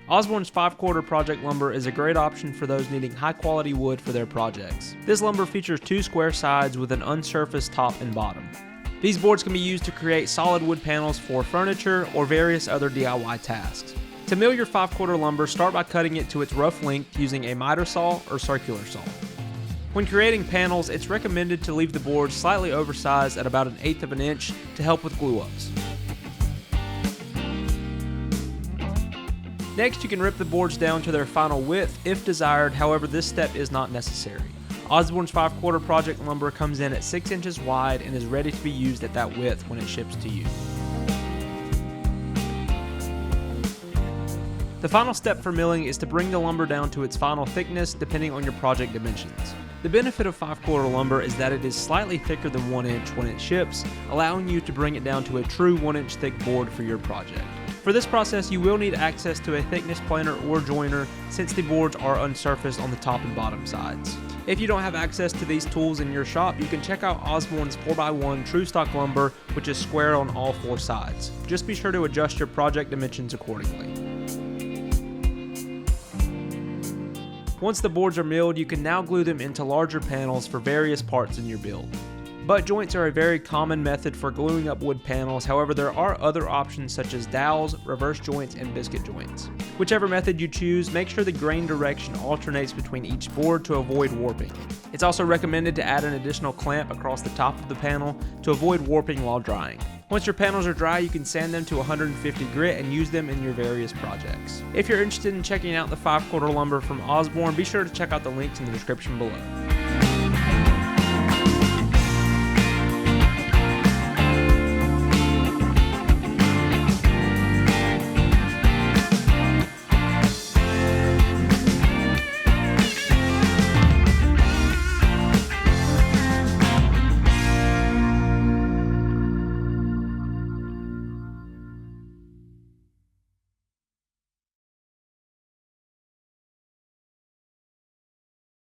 Osborne's 5/4 project lumber is a great option for those needing high quality wood for their projects. This lumber features 2 square sides with an unsurfaced top and bottom. These boards can be used to create solid wood panels for furniture or various other DIY tasks. To mill your 5/4 lumber, start by cutting it to its rough length using a miter saw or circular saw. When creating panels, it's recommended to leave the boards slightly oversized at about 1/8 of an inch to help with glue-ups. Next, you can rip the boards down to their final width if desired, however this step is not necessary. Osborne's 5/4 project lumber comes in at 6 inches wide and is ready to be used at that width when it ships to you. The final step for milling is to bring the lumber down to its final thickness depending on your project dimensions. The benefit of 5/4 lumber is that it is slightly thicker than 1 inch when it ships, allowing you to bring it down to a true 1 inch thick board for your project. For this process, you will need access to a thickness planer or joiner since the boards are unsurfaced on the top and bottom sides. If you don't have access to these tools in your shop, you can check out Osborne's 4x1 True Stock lumber, which is square on all 4 sides. Just be sure to adjust your project dimensions accordingly. Once the boards are milled, you can now glue them into larger panels for various parts in your build. Butt joints are a very common method for gluing up wood panels, however there are other options such as dowels, reverse joints, and biscuit joints. Whichever method you choose, make sure the grain direction alternates between each board to avoid warping. It's also recommended to add an additional clamp across the top of the panel to avoid warping while drying. Once your panels are dry, you can sand them to 150 grit and use them in your various projects. If you're interested in checking out the 5/4 lumber from Osborne, be sure to check out the links in the description below.